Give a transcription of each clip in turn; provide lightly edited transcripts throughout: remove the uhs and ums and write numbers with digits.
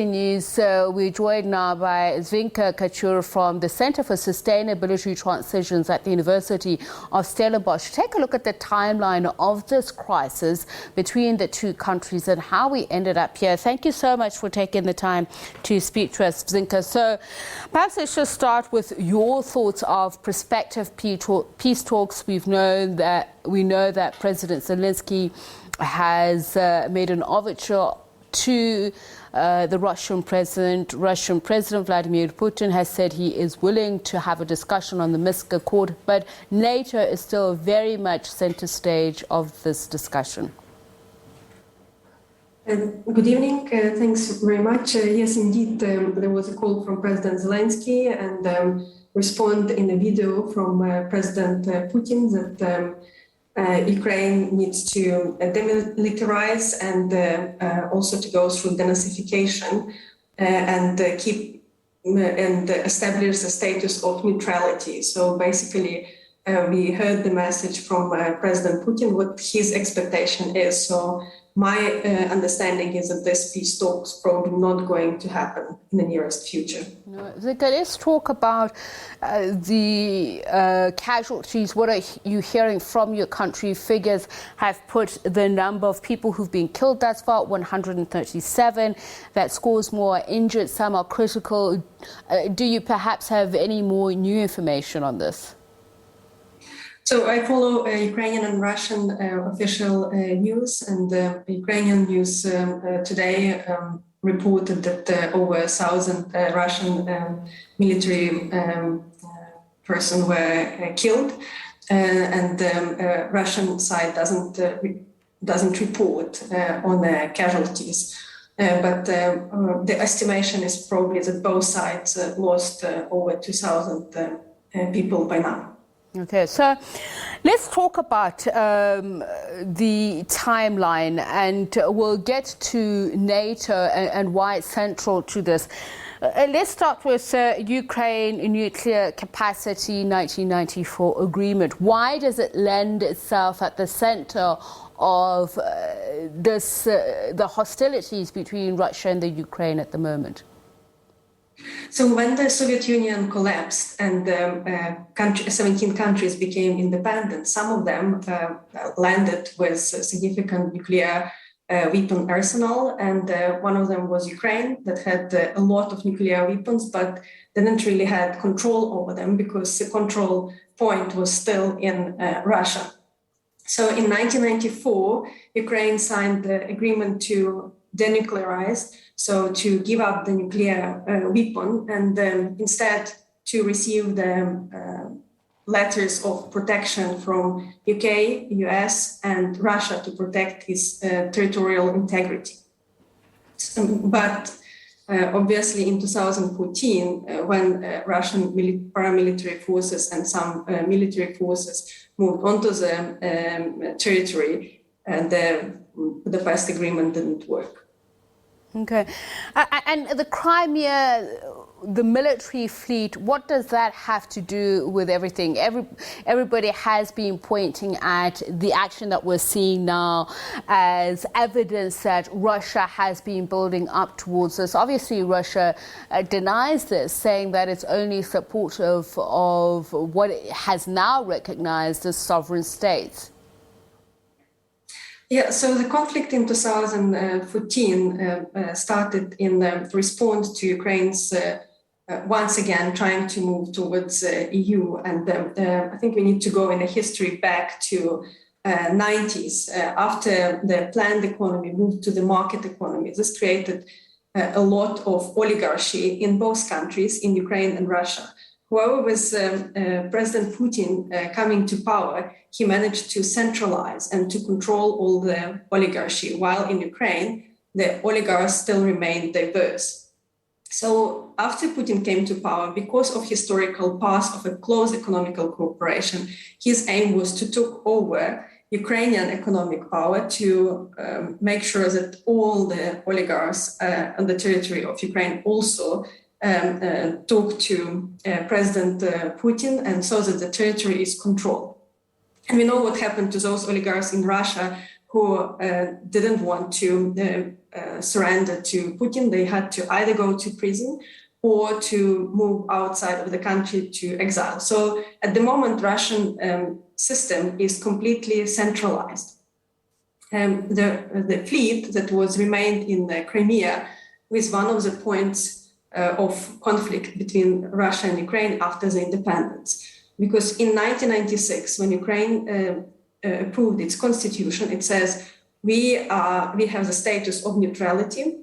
News. We're joined now by Dzvinka Kachur from the Center for Sustainability Transitions at the University of Stellenbosch. Take a look at the timeline of this crisis between the two countries and how we ended up here. Thank you so much for taking the time to speak to us, Dzvinka. So perhaps let's just start with your thoughts of prospective peace talks. We know that President Zelensky has made an overture to the Russian President Vladimir Putin has said he is willing to have a discussion on the Minsk Accord, but NATO is still very much center stage of this discussion. Good evening. Thanks very much. Yes, indeed, there was a call from President Zelensky and respond in a video from President Putin that Ukraine needs to demilitarize and also to go through denazification and keep and establish a status of neutrality. So basically, we heard the message from President Putin, what his expectation is. So my understanding is that this peace talks probably not going to happen in the nearest future. No, let's talk about the casualties. What are you hearing from your country? Figures have put the number of people who've been killed thus far, 137. That scores more injured, some are critical. Do you perhaps have any more new information on this? So I follow Ukrainian and Russian official news, and Ukrainian news today reported that over 1,000 Russian military persons were killed, and the Russian side doesn't report on the casualties. But the estimation is probably that both sides lost over 2,000 people by now. Okay, so let's talk about the timeline, and we'll get to NATO and why it's central to this. Let's start with Ukraine nuclear capacity 1994 agreement. Why does it lend itself at the center of the hostilities between Russia and the Ukraine at the moment? So when the Soviet Union collapsed and 17 countries became independent, some of them landed with significant nuclear weapon arsenal, and one of them was Ukraine, that had a lot of nuclear weapons, but didn't really have control over them because the control point was still in Russia. So in 1994, Ukraine signed the agreement to denuclearize, so to give up the nuclear weapon and instead to receive the letters of protection from UK, US, and Russia to protect its territorial integrity. But obviously in 2014, when Russian paramilitary forces and some military forces moved onto the territory, the Budapest agreement didn't work. Okay. And the Crimea, the military fleet, what does that have to do with everything? Everybody has been pointing at the action that we're seeing now as evidence that Russia has been building up towards this. Obviously, Russia denies this, saying that it's only supportive of what it has now recognized as sovereign states. Yeah, so the conflict in 2014 started in response to Ukraine's once again trying to move towards EU, and I think we need to go in the history back to 90s after the planned economy moved to the market economy. This created a lot of oligarchy in both countries, in Ukraine and Russia. However, with President Putin coming to power, he managed to centralize and to control all the oligarchy, while in Ukraine, the oligarchs still remain diverse. So after Putin came to power, because of historical past of a close economical cooperation, his aim was to take over Ukrainian economic power to make sure that all the oligarchs on the territory of Ukraine also talk to President Putin, and so that the territory is controlled. And we know what happened to those oligarchs in Russia who didn't want to surrender to Putin. They had to either go to prison or to move outside of the country to exile. So at the moment, Russian system is completely centralized. The fleet that was remained in Crimea was one of the points of conflict between Russia and Ukraine after the independence. Because in 1996, when Ukraine approved its constitution, it says we have the status of neutrality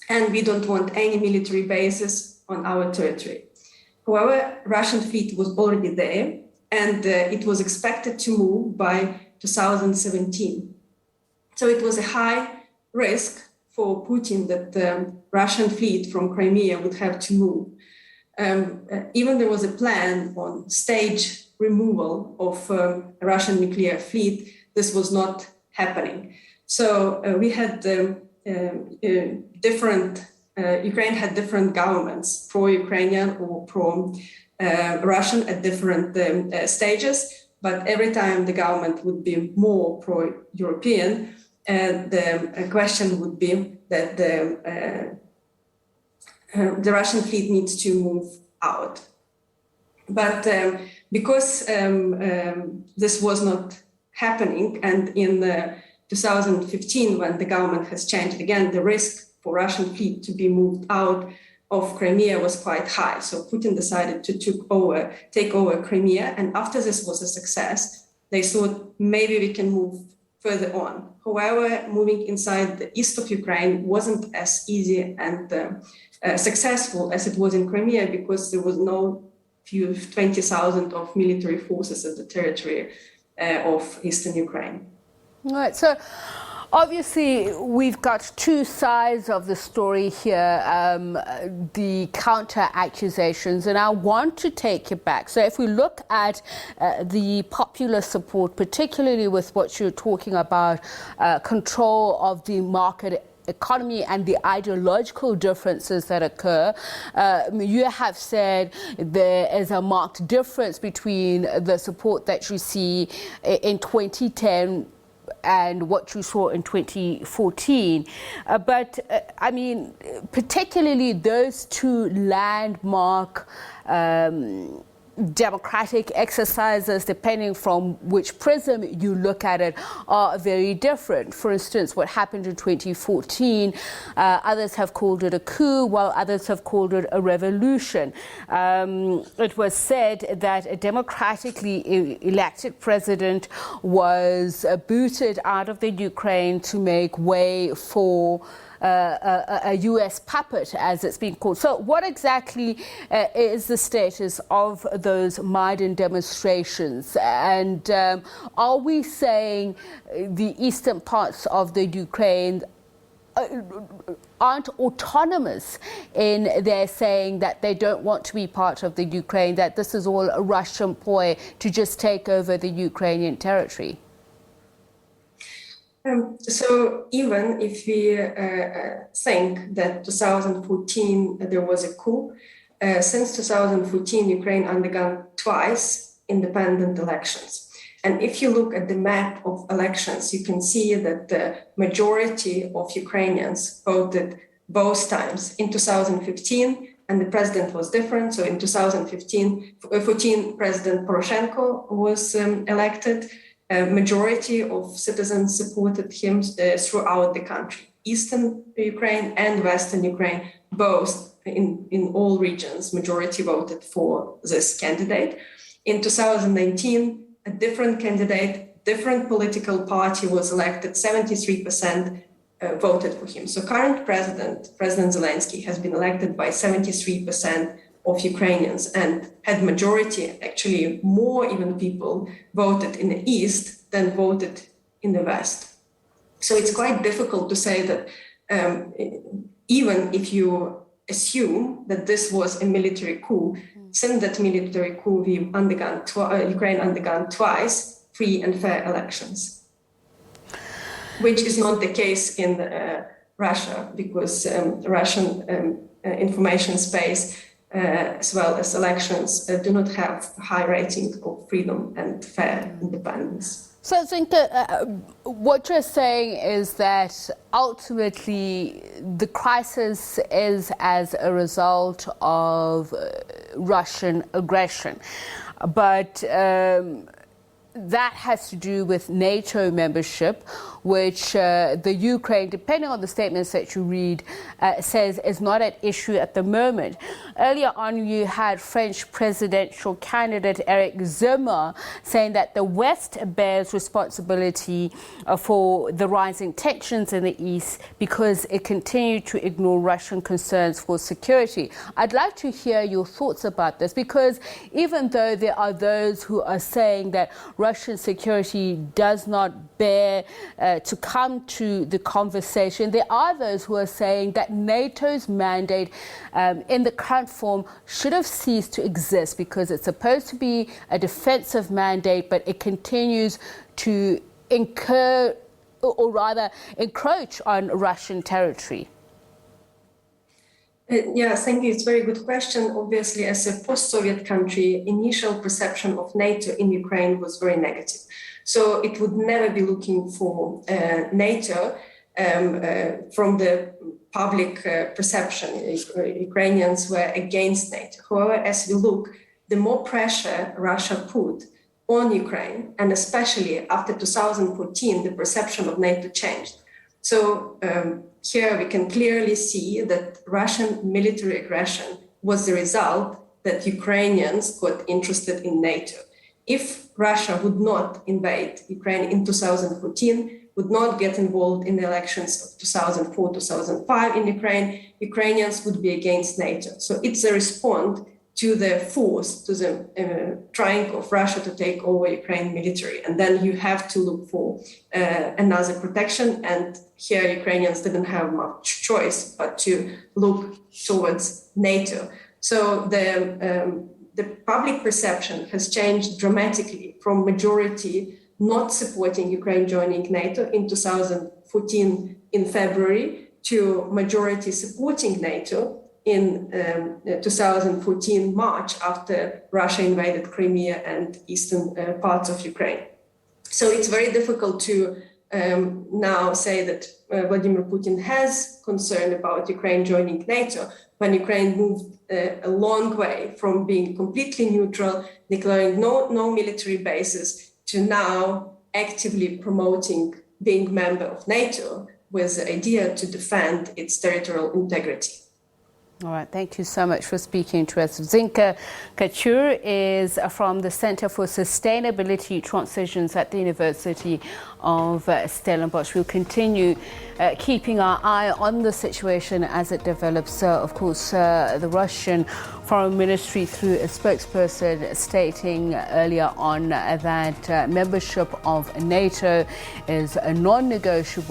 and we don't want any military bases on our territory. However, Russian fleet was already there and it was expected to move by 2017. So it was a high risk for Putin that the Russian fleet from Crimea would have to move. Even there was a plan on stage removal of Russian nuclear fleet. This was not happening. So we had Ukraine had different governments, pro-Ukrainian or pro-Russian at different stages. But every time the government would be more pro-European, the question would be that the Russian fleet needs to move out. But because this was not happening, and in 2015, when the government has changed again, the risk for Russian fleet to be moved out of Crimea was quite high. So Putin decided to take over Crimea. And after this was a success, they thought maybe we can move further on. However, moving inside the east of Ukraine wasn't as easy and successful as it was in Crimea, because there was no few 20,000 of military forces at the territory of eastern Ukraine. All right. So obviously, we've got two sides of the story here, the counter accusations, and I want to take it back. So if we look at the popular support, particularly with what you're talking about, control of the market economy and the ideological differences that occur, you have said there is a marked difference between the support that you see in 2010 and what you saw in 2014. I mean, particularly those two landmark democratic exercises, depending from which prism you look at it, are very different. For instance, what happened in 2014, others have called it a coup, while others have called it a revolution. It was said that a democratically elected president was booted out of the Ukraine to make way for a U.S. puppet, as it's been called. So what exactly is the status of those Maidan demonstrations? And are we saying the eastern parts of the Ukraine aren't autonomous in their saying that they don't want to be part of the Ukraine, that this is all a Russian ploy to just take over the Ukrainian territory? So even if we think that 2014 there was a coup, since 2014 Ukraine undergone twice independent elections. And if you look at the map of elections, you can see that the majority of Ukrainians voted both times. In 2015, and the president was different. So in 2014, President Poroshenko was elected. A majority of citizens supported him throughout the country. Eastern Ukraine and Western Ukraine, both in all regions, majority voted for this candidate. In 2019, a different candidate, different political party was elected, 73% voted for him. So current President Zelensky, has been elected by 73% of Ukrainians, and had majority, actually more even people voted in the East than voted in the West. So it's quite difficult to say that even if you assume that this was a military coup, since that military coup, Ukraine undergone twice free and fair elections, which is not the case in Russia, because Russian information space as well as elections do not have a high rating of freedom and fair independence. So, Dzvinka, what you're saying is that ultimately the crisis is as a result of Russian aggression, but that has to do with NATO membership, which the Ukraine, depending on the statements that you read, says is not at issue at the moment. Earlier on, you had French presidential candidate Eric Zemmour saying that the West bears responsibility for the rising tensions in the East because it continued to ignore Russian concerns for security. I'd like to hear your thoughts about this, because even though there are those who are saying that Russian security does not bear to come to the conversation, there are those who are saying that NATO's mandate in the current form should have ceased to exist because it's supposed to be a defensive mandate, but it continues to encroach on Russian territory. Yeah, thank you. It's a very good question. Obviously, as a post-Soviet country, initial perception of NATO in Ukraine was very negative. So it would never be looking for NATO from the public perception. Ukrainians were against NATO. However, as we look, the more pressure Russia put on Ukraine, and especially after 2014, the perception of NATO changed. So here we can clearly see that Russian military aggression was the result that Ukrainians got interested in NATO. If Russia would not invade Ukraine in 2014, would not get involved in the elections of 2004, 2005 in Ukraine, Ukrainians would be against NATO. So it's a response to the force, to the trying of Russia to take over Ukraine military. And then you have to look for another protection. And here Ukrainians didn't have much choice but to look towards NATO. So the public perception has changed dramatically from majority not supporting Ukraine joining NATO in 2014 in February to majority supporting NATO in 2014 March after Russia invaded Crimea and eastern parts of Ukraine. So it's very difficult to now say that Vladimir Putin has concern about Ukraine joining NATO when Ukraine moved a long way from being completely neutral, declaring no military bases, to now actively promoting being member of NATO with the idea to defend its territorial integrity. All right, thank you so much for speaking to us. Dzvinka Kachur is from the Center for Sustainability Transitions at the University of Stellenbosch. We'll continue keeping our eye on the situation as it develops. Of course, the Russian Foreign Ministry, through a spokesperson, stating earlier on that membership of NATO is a non-negotiable